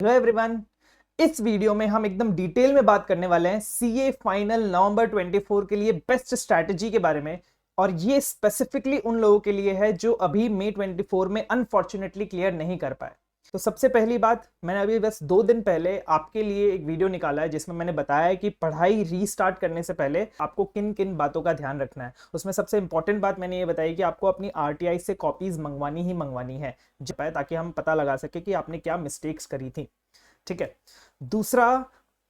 Hello everyone. इस video में हम एकदम डिटेल में बात करने वाले हैं सीए फाइनल नवंबर 24 के लिए बेस्ट स्ट्रैटेजी के बारे में। और ये स्पेसिफिकली उन लोगों के लिए है जो अभी मई 24 में अनफॉर्चुनेटली क्लियर नहीं कर पाए। तो सबसे पहली बात, मैंने अभी बस 2 दिन पहले आपके लिए एक वीडियो निकाला है जिसमें मैंने बताया है कि पढ़ाई रीस्टार्ट करने से पहले आपको किन किन बातों का ध्यान रखना है। उसमें सबसे इंपॉर्टेंट बात मैंने ये बताई कि आपको अपनी आरटीआई से कॉपीज मंगवानी ही मंगवानी है ताकि हम पता लगा सके कि आपने क्या मिस्टेक्स करी थी। ठीक है। दूसरा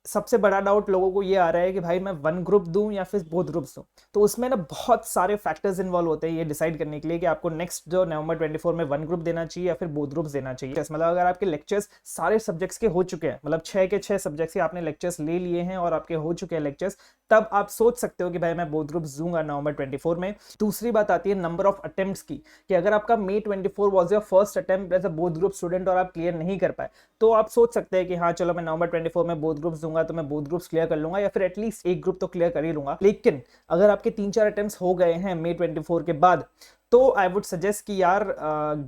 सबसे बड़ा डाउट लोगों को ये आ रहा है कि भाई मैं वन ग्रुप दूं या फिर बोथ ग्रुप्स दूं। तो उसमें ना बहुत सारे फैक्टर्स इन्वॉल्व होते हैं ये डिसाइड करने के लिए कि आपको नेक्स्ट जो नवंबर 24 में वन ग्रुप देना चाहिए या फिर बोथ ग्रुप्स देना चाहिए। मतलब अगर आपके लेक्चर्स सारे सब्जेक्ट्स के हो चुके हैं, मतलब 6 के 6 सब्जेक्ट्स के आपने लेक्चर्स ले लिए हैं और आपके हो चुके हैं लेक्चर्स, तब आप सोच सकते हो कि भाई मैं बोथ ग्रुप्स दूंगा नवंबर 24 में। दूसरी बात आती है नंबर ऑफ अटेम्प्ट्स की, कि अगर आपका May 24 was your first attempt as a both group student और आप क्लियर नहीं कर पाए, तो आप सोच सकते हैं कि हाँ चलो मैं नवंबर 24 में बोथ ग्रुप्स दूंगा तो मैं बोथ ग्रुप्स क्लियर कर लूंगा या फिर एटलीस्ट एक ग्रुप तो क्लियर कर ही लूंगा। लेकिन अगर आपके 3-4 अटेम्प्ट्स हो गए हैं मई 24 के बाद, तो आई वुड सजेस्ट कि यार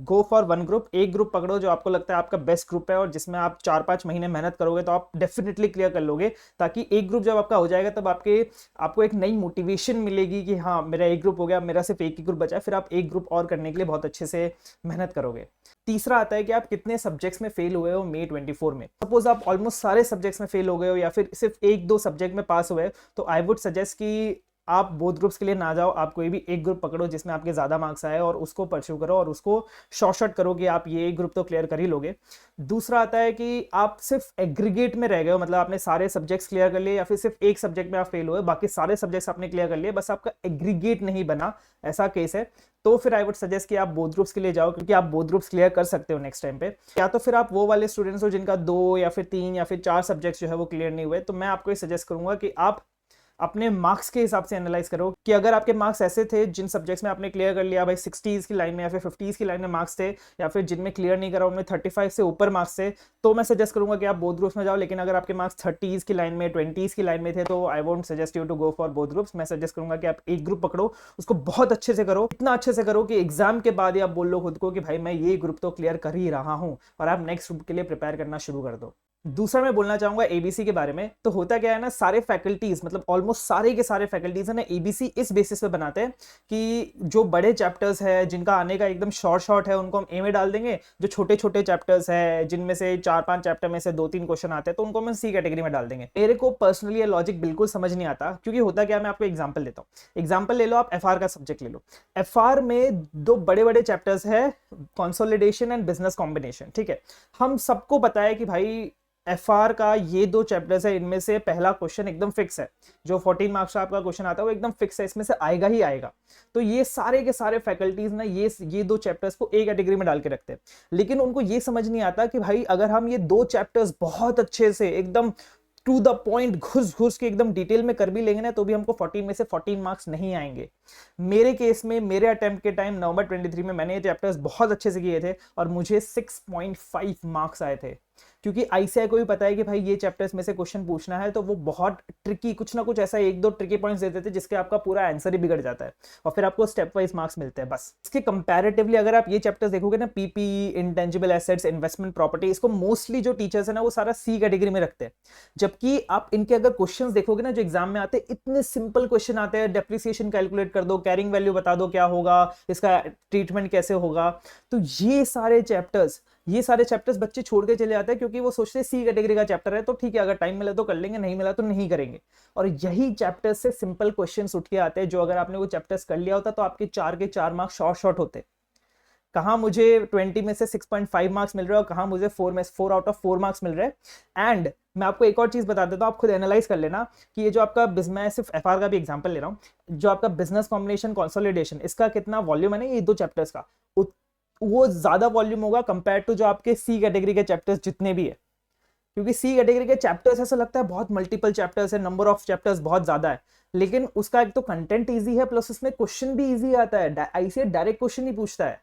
गो फॉर वन ग्रुप। एक ग्रुप पकड़ो जो आपको लगता है आपका बेस्ट ग्रुप है और जिसमें आप 4-5 महीने मेहनत करोगे तो आप डेफिनेटली क्लियर कर लोगे। ताकि एक ग्रुप जब आपका हो जाएगा तब आपको एक नई मोटिवेशन मिलेगी कि हाँ मेरा एक ग्रुप हो गया, मेरा सिर्फ एक ही ग्रुप बचा है, फिर आप एक ग्रुप और करने के लिए बहुत अच्छे से मेहनत करोगे। तीसरा आता है कि आप कितने सब्जेक्ट्स में फेल हुए हो मई 24 में। सपोज आप ऑलमोस्ट सारे सब्जेक्ट्स में फेल हो गए हो या फिर सिर्फ 1-2 सब्जेक्ट में पास हुए, तो आई वुड सजेस्ट कि आप बोथ ग्रुप्स के लिए ना जाओ, आप कोई भी एक ग्रुप पकड़ो जिसमें आपके ज्यादा मार्क्स आए और उसको परस्यू करो और उसको शॉर्ट करो कि आप ये एक ग्रुप तो क्लियर कर ही लोगे। दूसरा आता है कि आप सिर्फ एग्रीगेट में रह गए हो, मतलब आपने सारे सब्जेक्ट्स क्लियर कर लिए या फिर सिर्फ एक सब्जेक्ट में आप फेल हुए, बाकी सारे सब्जेक्ट्स आपने क्लियर कर लिए, बस आपका एग्रीगेट नहीं बना, ऐसा केस है, तो फिर आई वुड सजेस्ट कि आप बोथ ग्रुप्स के लिए जाओ, क्योंकि आप बोथ ग्रुप्स क्लियर कर सकते हो नेक्स्ट टाइम पे। या तो फिर आप वो वाले स्टूडेंट्स हो जिनका 2 या फिर 3 या फिर 4 सब्जेक्ट्स जो है वो क्लियर नहीं हुए, तो मैं आपको ये सजेस्ट करूंगा कि आप अपने मार्क्स के हिसाब से एनालाइज करो कि अगर आपके मार्क्स ऐसे थे जिन सब्जेक्ट्स में आपने क्लियर कर लिया, भाई 60s की लाइन में या फिर 50s की लाइन में मार्क्स थे, या फिर जिनमें क्लियर नहीं करा उनमें 35 से ऊपर मार्क्स थे, तो मैं सजेस्ट करूंगा कि आप बोथ ग्रुप्स में जाओ। लेकिन अगर आपके मार्क्स 30s की लाइन में 20s की लाइन में थे तो I won't suggest you to go for both groups. मैं सजेस्ट करूंगा कि आप एक ग्रुप पकड़ो, उसको बहुत अच्छे से करो, इतना अच्छे से करो कि एग्जाम के बाद ही आप बोल लो खुद को कि भाई मैं ये ग्रुप तो क्लियर कर ही रहा हूं, और आप नेक्स्ट ग्रुप के लिए प्रिपेयर करना शुरू कर दो। दूसरा मैं बोलना चाहूंगा एबीसी के बारे में। तो होता क्या है ना, सारे फैकल्टीज, मतलब ऑलमोस्ट सारे के सारे फैकल्टीज है ना, एबीसी इस बेसिस पे बनाते हैं कि जो बड़े चैप्टर्स है जिनका आने का एकदम शॉर्ट है उनको हम ए में डाल देंगे, जो छोटे छोटे चैप्टर्स है जिनमें से 4-5 चैप्टर में से 2-3 क्वेश्चन आते हैं तो उनको हम सी कैटेगरी में डाल देंगे। मेरे को पर्सनली ये लॉजिक बिल्कुल समझ नहीं आता, क्योंकि होता क्या है, मैं आपको एग्जाम्पल देता हूँ। एग्जाम्पल ले लो, आप एफ का सब्जेक्ट ले लो। एफ में 2 बड़े बड़े चैप्टर्स है, कंसोलिडेशन एंड बिजनेस कॉम्बिनेशन। ठीक है, हम सबको पता है कि भाई एफआर का ये 2 चैप्टर्स है, इनमें से पहला क्वेश्चन एकदम फिक्स है, जो 14 मार्क्स का आपका क्वेश्चन आता है वो एकदम फिक्स है, इसमें से आएगा ही आएगा। तो ये सारे के सारे फैकल्टीज ना ये 2 चैप्टर्स को एक कैटेगरी में डाल के रखते हैं। लेकिन उनको ये समझ नहीं आता कि भाई अगर हम ये 2 चैप्टर्स बहुत अच्छे से एकदम टू द पॉइंट घुस घुस के एकदम डिटेल में कर भी लेंगे ना, तो भी हमको 14 में से 14 मार्क्स नहीं आएंगे। मेरे केस में मेरे अटेम्प्ट के टाइम नवंबर 23 में मैंने ये चैप्टर्स बहुत अच्छे से किए थे और मुझे 6.5 मार्क्स आए थे, क्योंकि आईसीआई को भी पता है कि भाई ये चैप्टर्स में से क्वेश्चन पूछना है, तो वो बहुत ट्रिकी, कुछ ना कुछ ऐसा 1-2 ट्रिकी पॉइंट्स देते थे जिसके आपका पूरा आंसर ही बिगड़ जाता है और फिर आपको स्टेप वाइज मार्क्स मिलते हैं बस। इसके कंपैरेटिवली अगर आप ये चैप्टर्स देखोगे ना, PP, intangible assets, investment property, इसको मोस्टली जो टीचर्स है ना वो सारा सी कैटेगरी में रखते हैं। जबकि आप इनके अगर क्वेश्चंस देखोगे ना जो एग्जाम में आते हैं, इतने सिंपल क्वेश्चन आते हैं, डेप्रिसिएशन कैलकुलेट कर दो, कैरिंग वैल्यू बता दो क्या होगा, इसका ट्रीटमेंट कैसे होगा। तो ये सारे चैप्टर्स बच्चे छोड़ के चले जाते हैं, क्योंकि वो सोचते हैं सी कैटेगरी का चैप्टर है तो ठीक है, अगर टाइम मिला तो कर लेंगे, नहीं मिला तो नहीं करेंगे। और यही चैप्टर्स से सिंपल क्वेश्चंस उठ के आते हैं, जो अगर आपने वो चैप्टर्स कर लिया होता तो आपके 4 के 4 मार्क्स शॉर्ट होते। कहां मुझे 20 में से 6.5 मार्क्स मिल रहे हैं और कहां मुझे 4 आउट ऑफ 4 मार्क्स मिल रहे हैं। एंड मैं आपको एक और चीज बता देता हूं, आप खुद एनालाइज कर लेना कि ये जो आपका मैं सिर्फ एफआर का भी एग्जांपल ले रहा हूं, जो आपका बिजनेस कॉम्बिनेशन, कंसोलिडेशन, इसका कितना वॉल्यूम है ना ये 2 चैप्टर्स का, वो ज्यादा वॉल्यूम होगा कंपेयर टू जो आपके सी कैटेगरी के चैप्टर्स जितने भी है। क्योंकि सी कैटेगरी के चैप्टर्स ऐसा लगता है बहुत मल्टीपल चैप्टर्स है, नंबर ऑफ चैप्टर्स बहुत ज्यादा है, लेकिन उसका एक तो कंटेंट इजी है प्लस उसमें क्वेश्चन भी इजी आता है, आईसीएस डायरेक्ट क्वेश्चन ही पूछता है।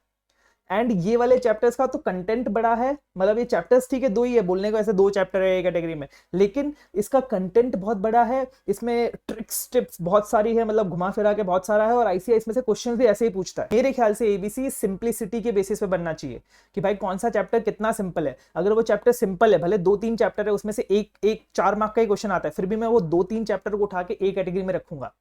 एंड ये वाले चैप्टर्स का तो कंटेंट बड़ा है, मतलब ये चैप्टर्स ठीक है दो ही है, बोलने को ऐसे दो चैप्टर है कैटेगरी में, लेकिन इसका कंटेंट बहुत बड़ा है, इसमें ट्रिक्स टिप्स बहुत सारी है, मतलब घुमा फिरा के बहुत सारा है, और आईसीआई इसमें से क्वेश्चन भी ऐसे ही पूछता है। मेरे ख्याल से एबीसी सिंप्लिसिटी के बेसिस पे बनना चाहिए कि भाई कौन सा चैप्टर कितना सिंपल है। अगर वो चैप्टर सिंपल है, भले 2-3 चैप्टर है, उसमें से एक 4 मार्क का ही क्वेश्चन आता है, फिर भी मैं वो 2-3 चैप्टर को उठा के एक कैटेगरी में रखूंगा,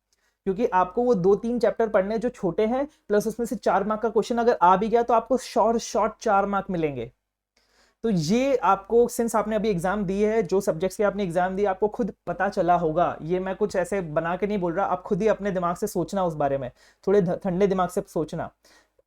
क्योंकि आपको वो 2-3 चैप्टर पढ़ने जो छोटे हैं, प्लस उसमें से 4 मार्क का क्वेश्चन अगर आ भी गया तो आपको शॉर्ट 4 मार्क मिलेंगे। तो ये आपको, सिंस आपने अभी एग्जाम दी है, जो सब्जेक्ट्स के आपने एग्जाम दी, आपको खुद पता चला होगा, ये मैं कुछ ऐसे बना के नहीं बोल रहा, आप खुद ही अपने दिमाग से सोचना उस बारे में, थोड़े ठंडे दिमाग से सोचना,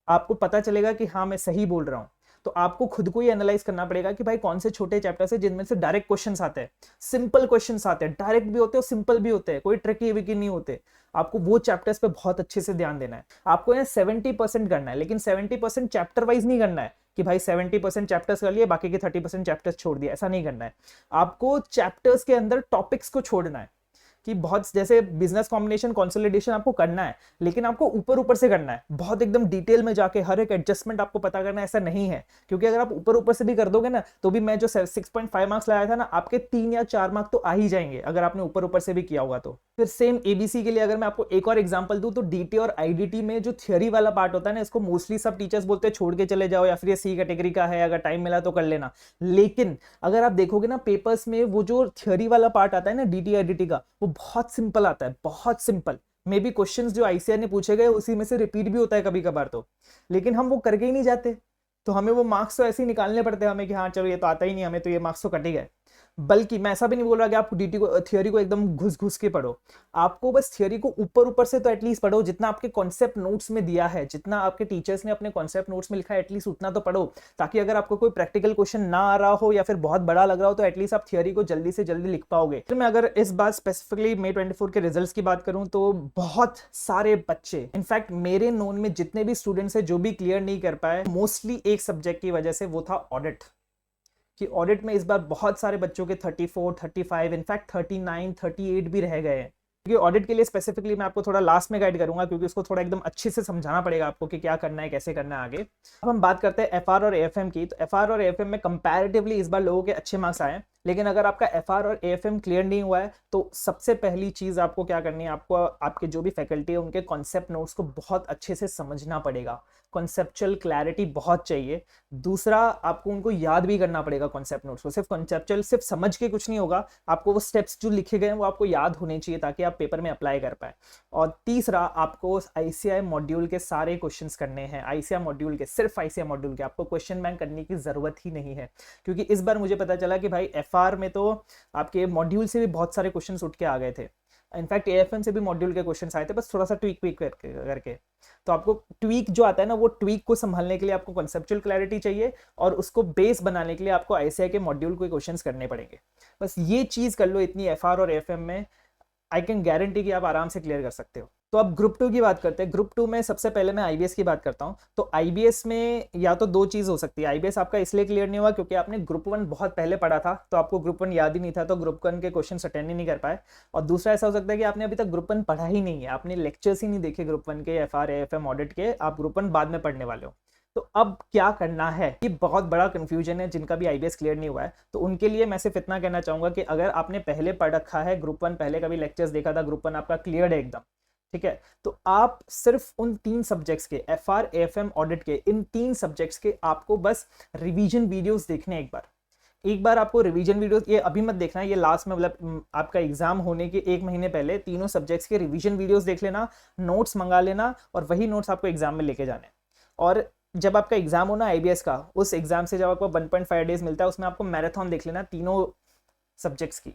आपको पता चलेगा कि हाँ मैं सही बोल रहा हूँ। तो आपको खुद को ही एनालाइज करना पड़ेगा कि भाई कौन से छोटे चैप्टर्स है जिनमें से डायरेक्ट क्वेश्चंस आते हैं, सिंपल क्वेश्चंस आते हैं, डायरेक्ट भी होते हैं और सिंपल भी होते हैं, कोई ट्रिकी विकी नहीं होते। आपको वो चैप्टर्स पे बहुत अच्छे से ध्यान देना है। आपको यहाँ 70% करना है, लेकिन 70% चैप्टर वाइज नहीं करना है कि भाई 70% चैप्टर्स कर लिए, बाकी के 30% चैप्टर्स छोड़ दिया, ऐसा नहीं करना है। आपको चैप्टर्स के अंदर टॉपिक्स को छोड़ना है कि बहुत, जैसे बिजनेस कॉम्बिनेशन कंसोलिडेशन आपको करना है, लेकिन आपको ऊपर ऊपर से करना है, बहुत एकदम डिटेल में जाके हर एक एडजस्टमेंट आपको पता करना है, ऐसा नहीं है। क्योंकि अगर आप ऊपर ऊपर से भी कर दोगे ना, तो भी मैं जो 6.5 मार्क्स लाया था ना, आपके 3 या 4 मार्क तो आ ही जाएंगे अगर आपने ऊपर ऊपर से भी किया होगा तो। फिर सेम एबीसी के लिए अगर मैं आपको एक और एग्जांपल दूं, तो डीटी और आईडीटी में जो थियोरी वाला पार्ट होता है ना, इसको मोस्टली सब टीचर्स बोलते हैं छोड़ के चले जाओ, या फिर ये सी कैटेगरी का है, अगर टाइम मिला तो कर लेना। लेकिन अगर आप देखोगे ना पेपर्स में, वो जो थियोरी वाला पार्ट आता है ना डीटी आईडीटी का, वो बहुत सिंपल आता है, बहुत सिंपल। मे बी क्वेश्चंस जो आईसीआर ने पूछे गए उसी में से रिपीट भी होता है कभी कभार तो, लेकिन हम वो करके ही नहीं जाते, तो हमें वो मार्क्स तो ऐसे ही निकालने पड़ते हैं हमें कि हाँ चलो ये तो आता ही नहीं हमें, तो ये मार्क्स तो कट ही गए। बल्कि मैं ऐसा भी नहीं बोल रहा कि आप डीटी को, थियोरी को एकदम घुस घुस के पढ़ो, आपको बस थियोरी को ऊपर ऊपर से तो एटलीस्ट पढ़ो, जितना आपके कॉन्सेप्ट नोट्स में दिया है, जितना आपके टीचर्स ने अपने कॉन्सेप्ट नोट्स में लिखा है, एटलीस्ट उतना तो पढ़ो, ताकि अगर आपको कोई प्रैक्टिकल क्वेश्चन ना आ रहा हो या फिर बहुत बड़ा लग रहा हो, तो एटलीस्ट आप थियोरी को जल्दी से जल्दी लिख पाओगे। फिर मैं अगर इस बार स्पेसिफिकली May 24 के रिजल्ट्स की बात करूं, तो बहुत सारे बच्चे, इनफैक्ट मेरे नोन में जितने भी स्टूडेंट्स है जो भी क्लियर नहीं कर पाए, मोस्टली एक सब्जेक्ट की वजह से, वो था ऑडिट। कि ऑडिट में इस बार बहुत सारे बच्चों के 34, 35, इनफैक्ट 39, 38 भी रह गए हैं। क्योंकि ऑडिट के लिए स्पेसिफिकली मैं आपको थोड़ा लास्ट में गाइड करूंगा, क्योंकि उसको थोड़ा एकदम अच्छे से समझाना पड़ेगा आपको कि क्या करना है, कैसे करना है आगे। अब हम बात करते हैं एफआर और एएफएम की। तो एफआर और एएफएम में कंपैरेटिवली इस बार लोगों के अच्छे मार्क्स आए हैं, लेकिन अगर आपका एफआर और एएफएम क्लियर नहीं हुआ है, तो सबसे पहली चीज आपको क्या करनी है, आपको आपके जो भी फैकल्टी है उनके कॉन्सेप्ट नोट्स को बहुत अच्छे से समझना पड़ेगा, कॉन्सेप्चुअल क्लैरिटी बहुत चाहिए। दूसरा, आपको उनको याद भी करना पड़ेगा कॉन्सेप्ट नोट्स को, सिर्फ कॉन्सेप्चुअल सिर्फ समझ के कुछ नहीं होगा, आपको वो स्टेप्स जो लिखे गए हैं वो आपको याद होने चाहिए, ताकि आप पेपर में अप्लाई कर पाए। और तीसरा, आपको आईसीआई मॉड्यूल के सारे क्वेश्चंस करने हैं, आईसीआई मॉड्यूल के, सिर्फ आईसीआई मॉड्यूल के, आपको क्वेश्चन बैंक करने की जरूरत ही नहीं है। क्योंकि इस बार मुझे पता चला कि भाई एफआर में तो आपके मॉड्यूल से भी बहुत सारे क्वेश्चन उठ के आ गए थे, इनफैक्ट एएफएम से भी मॉड्यूल के क्वेश्चन आए थे, बस थोड़ा सा ट्वीक करके। तो आपको ट्वीक जो आता है ना, वो ट्वीक को संभालने के लिए आपको कॉन्सेप्चुअल क्लैरिटी चाहिए, और उसको बेस बनाने के लिए आपको आईसीआई के मॉड्यूल को क्वेश्चंस करने पड़ेंगे। बस ये चीज कर लो इतनी एफआर और एएफएम में, आई कैन गारंटी कि आप आराम से क्लियर कर सकते हो। तो अब ग्रुप 2 की बात करते हैं। ग्रुप 2 में सबसे पहले मैं आईबीएस की बात करता हूं। तो आईबीएस में या तो दो चीज हो सकती है, आईबीएस आपका इसलिए क्लियर नहीं हुआ क्योंकि आपने ग्रुप 1 बहुत पहले पढ़ा था, तो आपको ग्रुप 1 याद ही नहीं था, तो ग्रुप 1 के क्वेश्चन अटेंड ही नहीं कर पाए। और दूसरा ऐसा हो सकता है कि आपने अभी तक ग्रुप 1 पढ़ा ही नहीं है, आपने लेक्चर्स ही नहीं देखे ग्रुप 1 के, एफआर एएफएम ऑडिट के, आप ग्रुप 1 बाद में पढ़ने वाले हो। तो अब क्या करना है, ये बहुत बड़ा कंफ्यूजन है जिनका भी आईबीएस क्लियर नहीं हुआ है। तो उनके लिए मैं सिर्फ इतना कहना चाहूंगा कि अगर आपने पहले पढ़ रखा है ग्रुप 1, पहले कभी लेक्चर्स देखा था, ग्रुप 1 आपका क्लियर है एकदम, ठीक है, तो आप सिर्फ उन 3 सब्जेक्ट्स के, एफआर एएफएम ऑडिट के, इन 3 सब्जेक्ट्स के आपको बस रिवीजन वीडियोस देखने एक बार आपको रिवीजन वीडियोस, ये अभी मत देखना है, ये लास्ट में, मतलब आपका एग्जाम होने के 1 महीने पहले तीनों सब्जेक्ट्स के रिवीजन वीडियोस देख लेना, नोट्स मंगा लेना, और वही नोट्स आपको एग्जाम में लेके जाने। और जब आपका एग्जाम हो ना आईबीएस का, उस एग्जाम से जब आपको 1.5 डेज मिलता है, उसमें आपको मैराथन देख लेना तीनों सब्जेक्ट्स की।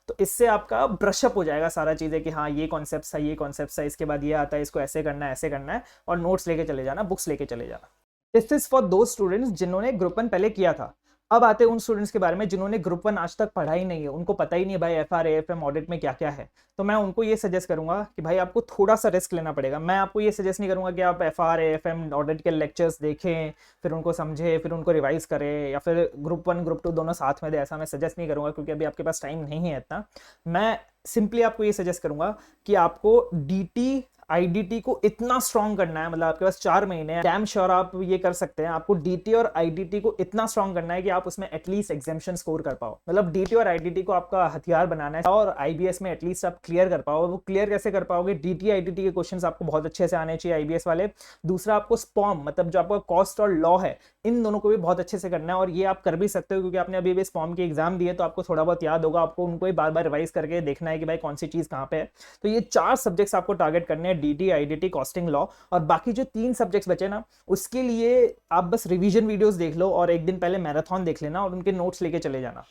तो इससे आपका ब्रशअप हो जाएगा सारा चीजें कि हाँ ये कॉन्सेप्ट है, ये कॉन्सेप्ट है, इसके बाद ये आता है, इसको ऐसे करना है, और नोट्स लेके चले जाना, बुक्स लेके चले जाना। दिस इज फॉर दो स्टूडेंट्स जिन्होंने ग्रुप 1 पहले किया था। अब आते हैं उन स्टूडेंट्स के बारे में जिन्होंने ग्रुप 1 आज तक पढ़ा ही नहीं है, उनको पता ही नहीं है भाई एफआर एएफएम ऑडिट में क्या क्या है। तो मैं उनको ये सजेस्ट करूंगा कि भाई आपको थोड़ा सा रिस्क लेना पड़ेगा। मैं आपको ये सजेस्ट नहीं करूंगा कि आप एफआर एएफएम ऑडिट के लेक्चर्स देखें, फिर उनको समझे, फिर उनको रिवाइज करें, या फिर ग्रुप 1 ग्रुप 2 दोनों साथ में दे, ऐसा मैं सजेस्ट नहीं करूंगा, क्योंकि अभी आपके पास टाइम नहीं है इतना। मैं सिंपली आपको ये सजेस्ट करूंगा कि आपको डीटी आईडीटी को इतना स्ट्रॉन्ग करना है, मतलब आपके पास 4 महीने हैं, डैम श्योर आप ये कर सकते हैं। आपको डीटी और आईडीटी को इतना स्ट्रॉन्ग करना है कि आप उसमें एटलीस्ट एग्जामिशन स्कोर कर पाओ, मतलब डीटी और आईडीटी को आपका हथियार बनाना है और आईबीएस में एटलीस्ट आप क्लियर कर पाओ। वो क्लियर कैसे कर पाओगे? डीटी आईडीटी के क्वेश्चंस आपको बहुत अच्छे से आने चाहिए आईबीएस वाले। दूसरा, आपको स्पॉम मतलब जो आपका कॉस्ट और लॉ है, इन दोनों को भी बहुत अच्छे से करना है, और ये आप कर भी सकते हो क्योंकि आपने अभी भी स्पॉम की एग्जाम दी है, तो आपको थोड़ा बहुत याद होगा। आपको उनको ही बार बार रिवाइज करके देखना है कि भाई कौन सी चीज कहाँ पे है। तो ये 4 सब्जेक्ट्स आपको टारगेट करने हैं, डीटी, आईडीटी, कॉस्टिंग, लॉ। और बाकी जो 3 सब्जेक्ट्स बचे ना, उसके लिए आप बस रिवीजन वीडियोस देख लो और एक दिन पहले मैराथन देख लेना और उनके नोट्स लेके चले जाना।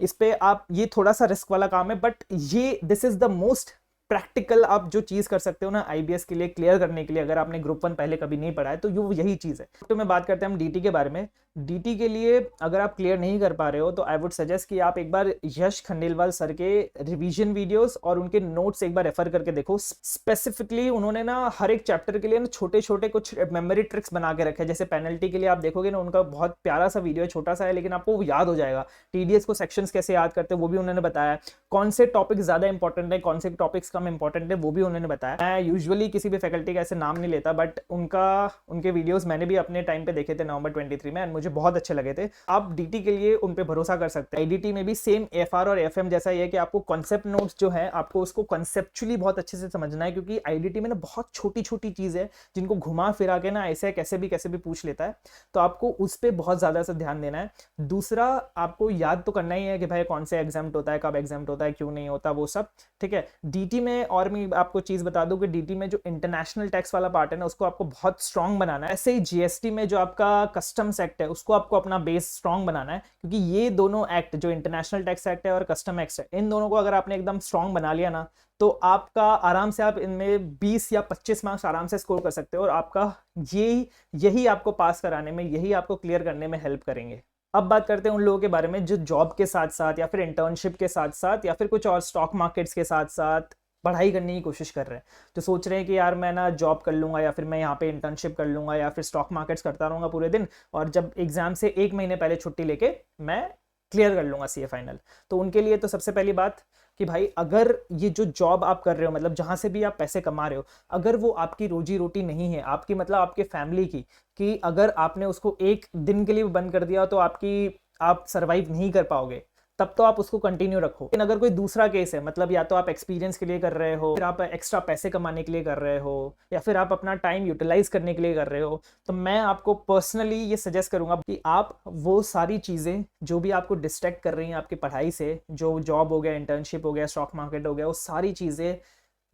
इस पे आप, ये थोड़ा सा रिस्क वाला काम है, बट ये this is the most practical आप जो चीज कर सकते हो ना आईबीएस के लिए क्लियर करने के लिए, अगर आपने ग्रुप 1 पहले कभी नहीं पढ़ा है तो यही चीज है। तो मैं बात करते हैं हम डीटी के बारे में। डीटी के लिए अगर आप क्लियर नहीं कर पा रहे हो तो आई वुड सजेस्ट कि आप एक बार यश खंडेलवाल सर के रिवीजन वीडियोस और उनके नोट्स एक बार रेफर करके देखो। स्पेसिफिकली उन्होंने ना हर एक चैप्टर के लिए ना छोटे छोटे कुछ मेमोरी ट्रिक्स बना के रखे हैं। जैसे पेनल्टी के लिए आप देखोगे ना, उनका बहुत प्यारा सा वीडियो है, छोटा सा है लेकिन आपको वो याद हो जाएगा। टीडीएस को सेक्शंस कैसे याद करते हैं वो भी उन्होंने बताया। कौन से टॉपिक ज्यादा इंपॉर्टेंट है, कौन से टॉपिक्स कम इंपॉर्टेंट है, वो भी उन्होंने बताया। मैं यूजुअली किसी भी फैकल्टी का ऐसे नाम नहीं लेता, बट उनके वीडियोस मैंने भी अपने टाइम पे देखे थे नवंबर 23 में, एंड मुझे बहुत अच्छे लगे थे। आप डीटी के लिए उन पे भरोसा कर सकते हैं। आईडीटी में भी सेम एफआर और एफएम जैसा ही है कि आपको कॉन्सेप्ट नोट्स जो है आपको उसको कॉन्सेप्चुअली बहुत अच्छे से समझना है, क्योंकि आईडीटी में ना बहुत छोटी छोटी चीज है जिनको घुमा फिरा के ना ऐसे कैसे भी पूछ लेता है, तो आपको उस पर बहुत ज्यादा से ध्यान देना है। दूसरा, आपको याद तो करना ही है कि भाई कौन से एग्जाम होता है, कब एग्जाम होता है, क्यों नहीं होता, वो सब ठीक है। डीटी में और मैं आपको चीज बता दूं कि डीटी में जो इंटरनेशनल टैक्स वाला पार्ट है ना, उसको आपको बहुत स्ट्रांग बनाना है। ऐसे ही जीएसटी में जो आपका कस्टम्स एक्ट है, उसको आपको अपना बेस स्ट्रांग बनाना है, क्योंकि ये दोनों एक्ट, जो इंटरनेशनल टैक्स एक्ट है और कस्टम एक्ट है, इन दोनों को अगर आपने एकदम स्ट्रांग बना लिया ना, तो आपका आराम से आप इनमें 20 या 25 मार्क्स आराम से स्कोर कर सकते हो, और आपका यही आपको पास कराने में, यही आपको क्लियर करने में हेल्प करेंगे। अब बात करते हैं उन लोगों के बारे में जो जॉब के साथ साथ या फिर इंटर्नशिप के साथ साथ या फिर कुछ और स्टॉक मार्केट्स के साथ साथ पढ़ाई करने की कोशिश कर रहे हैं। तो सोच रहे हैं कि यार मैं ना जॉब कर लूंगा या फिर मैं यहाँ पे इंटर्नशिप कर लूंगा या फिर स्टॉक मार्केट्स करता रहूंगा पूरे दिन, और जब एग्जाम से 1 महीने पहले छुट्टी लेके मैं क्लियर कर लूंगा सीए फाइनल। तो उनके लिए तो सबसे पहली बात कि भाई अगर ये जो जॉब आप कर रहे हो, मतलब जहां से भी आप पैसे कमा रहे हो, अगर वो आपकी रोजी रोटी नहीं है, आपकी मतलब आपके फैमिली की, कि अगर आपने उसको 1 दिन के लिए बंद कर दिया तो आप सरवाइव नहीं कर पाओगे, तब तो आप उसको कंटिन्यू रखो। लेकिन अगर कोई दूसरा केस है, मतलब या तो आप एक्सपीरियंस के लिए कर रहे हो, फिर आप एक्स्ट्रा पैसे कमाने के लिए कर रहे हो, या फिर आप अपना टाइम यूटिलाइज करने के लिए कर रहे हो, तो मैं आपको पर्सनली ये सजेस्ट करूंगा कि आप वो सारी चीजें जो भी आपको डिस्ट्रैक्ट कर रही हैं आपकी पढ़ाई से, जो जॉब हो गया, इंटर्नशिप हो गया, स्टॉक मार्केट हो गया, वो सारी चीजें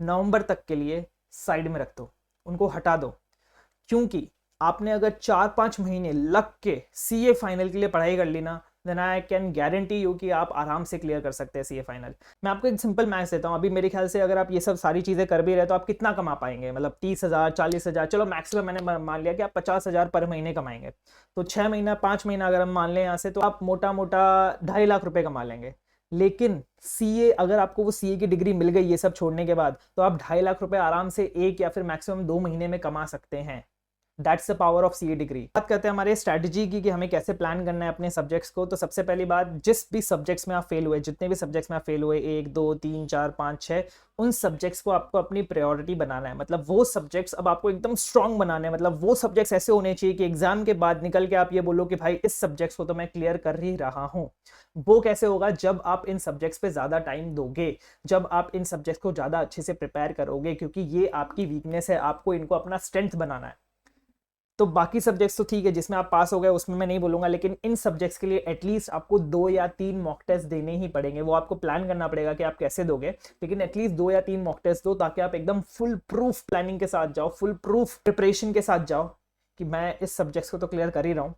नवंबर तक के लिए साइड में रख दो, उनको हटा दो। क्योंकि आपने अगर 4-5 महीने लग के सीए फाइनल के लिए पढ़ाई कर ली ना, then I can guarantee you कि आप आराम से क्लियर कर सकते हैं सीए फाइनल। मैं आपको एक सिंपल मैथ्स देता हूँ। अभी मेरे ख्याल से अगर आप ये सब सारी चीजें कर भी रहे तो आप कितना कमा पाएंगे, मतलब 30,000, 40,000, चलो मैक्सिमम मैंने मान लिया कि आप 50,000 पर महीने कमाएंगे। तो 6 महीना, 5 महीना अगर हम मान लें यहाँ से, तो आप मोटा मोटा 2.5 लाख रुपए कमा लेंगे। लेकिन सीए, अगर आपको वो सीए की डिग्री मिल गई ये सब छोड़ने के बाद, तो आप 2.5 लाख रुपए आराम से 1 या फिर मैक्सिमम 2 महीने में कमा सकते हैं। That's the power of CA degree. बात करते हैं हमारे स्ट्रैटेजी की कि हमें कैसे प्लान करना है अपने सब्जेक्ट्स को। तो सबसे पहली बात, जिस भी सब्जेक्ट्स में आप फेल हुए, जितने भी सब्जेक्ट्स में आप फेल हुए, 1, 2, 3, 4, 5, 6, उन सब्जेक्ट्स को आपको अपनी प्रायोरिटी बनाना है। मतलब वो सब्जेक्ट्स अब आपको एकदम स्ट्रांग बनाने हैं। मतलब वो सब्जेक्ट्स ऐसे होने चाहिए कि एग्जाम के बाद निकल के आप ये बोलो कि भाई इस सब्जेक्ट्स को तो मैं क्लियर कर ही रहा हूँ। वो कैसे होगा? जब आप इन सब्जेक्ट्स पे ज्यादा टाइम दोगे, जब आप इन सब्जेक्ट्स को ज्यादा अच्छे से प्रिपेयर करोगे, क्योंकि ये आपकी वीकनेस है, आपको इनको अपना स्ट्रेंथ बनाना है। तो बाकी सब्जेक्ट्स तो ठीक है, जिसमें आप पास हो गए उसमें मैं नहीं बोलूंगा, लेकिन इन सब्जेक्ट्स के लिए एटलीस्ट आपको 2 या 3 मॉक टेस्ट देने ही पड़ेंगे। वो आपको प्लान करना पड़ेगा कि आप कैसे दोगे, लेकिन एटलीस्ट 2 या 3 मॉक टेस्ट दो, ताकि आप एकदम फुल प्रूफ प्लानिंग के साथ जाओ, फुल प्रूफ प्रिपरेशन के साथ जाओ कि मैं इस सब्जेक्ट्स को तो क्लियर कर ही रहा हूँ।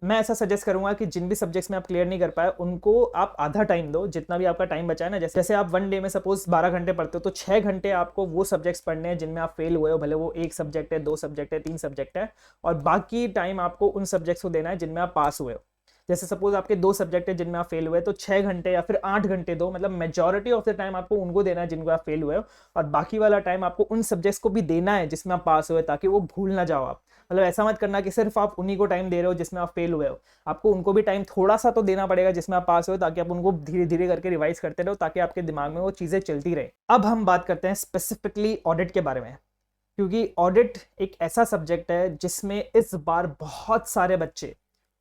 मैं ऐसा सजेस्ट करूंगा कि जिन भी सब्जेक्ट्स में आप क्लियर नहीं कर पाए, उनको आप आधा टाइम दो, जितना भी आपका टाइम बचा है ना। जैसे आप 1 डे में सपोज 12 घंटे पढ़ते हो, तो 6 घंटे आपको वो सब्जेक्ट्स पढ़ने हैं जिनमें आप फेल हुए हो, भले वो 1 सब्जेक्ट है, 2 सब्जेक्ट है, 3 सब्जेक्ट है, और बाकी टाइम आपको उन सब्जेक्ट्स को देना है जिनमें आप पास हुए हो। जैसे सपोज आपके 2 सब्जेक्ट है जिनमें आप फेल हुए, तो 6 घंटे या फिर 8 घंटे दो, मतलब मेजॉरिटी ऑफ द टाइम आपको उनको देना है जिनको आप फेल हुए हो, और बाकी वाला टाइम आपको उन सब्जेक्ट्स को भी देना है जिसमें आप पास हुए, ताकि वो भूल ना जाओ आप। मतलब ऐसा मत करना कि सिर्फ आप उन्हीं को टाइम दे रहे हो जिसमें आप फेल हुए हो, आपको उनको भी टाइम थोड़ा सा तो देना पड़ेगा जिसमें आप पास हुए, ताकि आप उनको धीरे धीरे करके रिवाइज करते रहो, ताकि आपके दिमाग में वो चीजें चलती रहे। अब हम बात करते हैं स्पेसिफिकली ऑडिट के बारे में, क्योंकि ऑडिट एक ऐसा सब्जेक्ट है जिसमें इस बार बहुत सारे बच्चे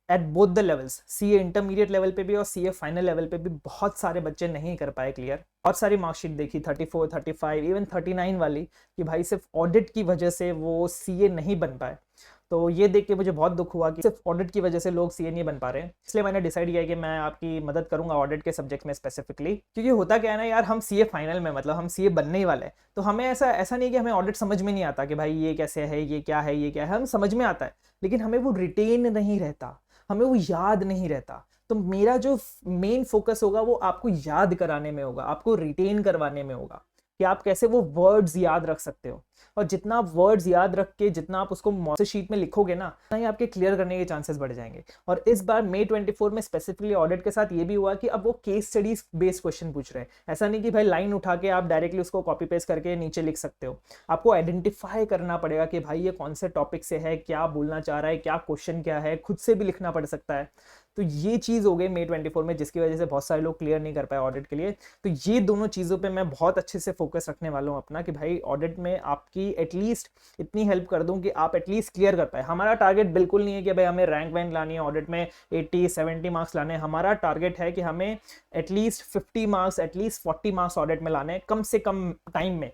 at both the levels, CA intermediate level पे भी और सीए फाइनल लेवल पे भी बहुत सारे बच्चे नहीं कर पाए क्लियर। बहुत सारी मार्कशीट देखी 34, 35, इवन 39 वाली, कि भाई सिर्फ ऑडिट की वजह से वो सीए नहीं बन पाए। तो ये देख के मुझे बहुत दुख हुआ कि सिर्फ ऑडिट की वजह से लोग सीए नहीं बन पा रहे हैं। इसलिए मैंने डिसाइड किया कि मैं आपकी मदद करूंगा ऑडिट के सब्जेक्ट में स्पेसिफिकली, क्योंकि होता क्या है ना यार, हम सीए फाइनल में, मतलब हम सीए बनने ही वाले हैं, तो हमें ऐसा नहीं कि हमें ऑडिट समझ में नहीं आता कि भाई ये कैसे है, ये क्या है, ये क्या है, हम समझ में आता है, लेकिन हमें वो रिटेन नहीं रहता, हमें वो याद नहीं रहता। तो मेरा जो मेन फोकस होगा वो आपको याद कराने में होगा, आपको रिटेन करवाने में होगा, कि आप कैसे वो वर्ड्स याद रख सकते हो। और जितना आप वर्ड्स याद रख के जितना आप उसको मॉडल शीट में लिखोगे ना, उतना ही आपके क्लियर करने के चांसेस बढ़ जाएंगे। और इस बार May 24 में स्पेसिफिकली ऑडिट के साथ ये भी हुआ कि अब वो केस स्टडीज बेस्ड क्वेश्चन पूछ रहे हैं। ऐसा नहीं कि भाई लाइन उठा के आप डायरेक्टली उसको कॉपी पेस्ट करके नीचे लिख सकते हो, आपको आइडेंटिफाई करना पड़ेगा कि भाई ये कौन से टॉपिक से है, क्या बोलना चाह रहा है, क्या क्वेश्चन क्या है, खुद से भी लिखना पड़ सकता है। तो ये चीज़ हो गई May 24 में, जिसकी वजह से बहुत सारे लोग क्लियर नहीं कर पाए ऑडिट के लिए। तो ये दोनों चीज़ों पे मैं बहुत अच्छे से फोकस रखने वाला हूँ अपना, कि भाई ऑडिट में आपकी एटलीस्ट इतनी हेल्प कर दूं कि आप एटलीस्ट क्लियर कर पाए। हमारा टारगेट बिल्कुल नहीं है कि भाई हमें रैंक वैंक लानी है ऑडिट में, 80-70 मार्क्स लाने हैं। हमारा टारगेट है कि हमें at least 50 marks, at least 40 marks audit में लाने हैं, कम से कम टाइम में,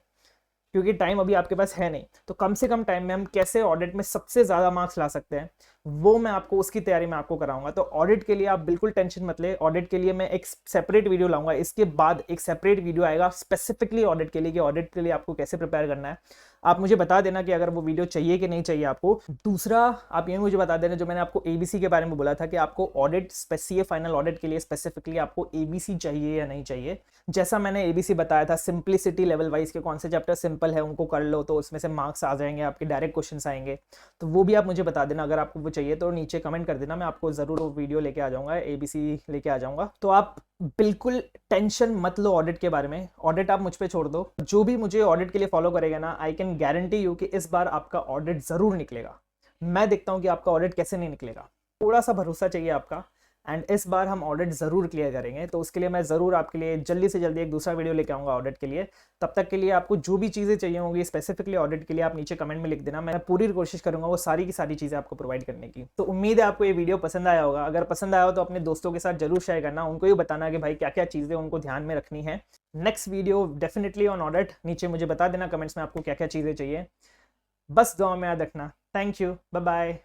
क्योंकि टाइम अभी आपके पास है नहीं। तो कम से कम टाइम में हम कैसे ऑडिट में सबसे ज़्यादा मार्क्स ला सकते हैं, वो मैं आपको, उसकी तैयारी मैं आपको कराऊंगा। तो ऑडिट के लिए आप बिल्कुल टेंशन मत ले, ऑडिट के लिए मैं एक सेपरेट वीडियो लाऊंगा, इसके बाद एक सेपरेट वीडियो आएगा स्पेसिफिकली ऑडिट के लिए, कि ऑडिट के लिए आपको कैसे प्रिपेयर करना है। आप मुझे बता देना कि अगर वो वीडियो चाहिए कि नहीं चाहिए आपको। दूसरा, आप ये मुझे बता देना, जो मैंने आपको एबीसी के बारे में बोला था कि आपको ऑडिट सीए फाइनल ऑडिट के लिए स्पेसिफिकली आपको एबीसी चाहिए या नहीं चाहिए। जैसा मैंने एबीसी बताया था, सिंप्लिसिटी लेवल वाइज के कौन से चैप्टर सिंपल है उनको कर लो, तो उसमें से मार्क्स आ जाएंगे, आपके डायरेक्ट क्वेश्चंस आएंगे। तो वो भी आप मुझे बता देना, अगर आपको वो चाहिए तो नीचे कमेंट कर देना, मैं आपको ज़रूर वो वीडियो लेके आ जाऊँगा, एबीसी लेके आ जाऊँगा। तो आप बिल्कुल टेंशन मत लो ऑडिट के बारे में, ऑडिट आप मुझ पे छोड़ दो। जो भी मुझे ऑडिट के लिए फॉलो करेगा ना, आई कैन गारंटी यू कि इस बार आपका ऑडिट ज़रूर निकलेगा। मैं देखता हूँ कि आपका ऑडिट कैसे नहीं निकलेगा, थोड़ा सा भरोसा चाहिए आपका, एंड इस बार हम ऑडिट ज़रूर क्लियर करेंगे। तो उसके लिए मैं ज़रूर आपके लिए जल्दी से जल्दी एक दूसरा वीडियो लेके आऊँगा ऑडिट के लिए। तब तक के लिए आपको जो भी चीज़ें चाहिए होंगी स्पेसिफिकली ऑडिट के लिए, आप नीचे कमेंट में लिख देना, मैं पूरी कोशिश करूँगा वो सारी की सारी चीज़ें आपको प्रोवाइड करने की। तो उम्मीद है आपको ये वीडियो पसंद आया होगा। अगर पसंद आया हो तो अपने दोस्तों के साथ जरूर शेयर करना, उनको ये बताना कि भाई क्या क्या चीज़ें उनको ध्यान में रखनी है। Next video definitely on audit, नीचे मुझे बता देना कमेंट्स में आपको क्या क्या चीज़ें चाहिए। बस दुआ में याद रखना। Thank you, bye bye.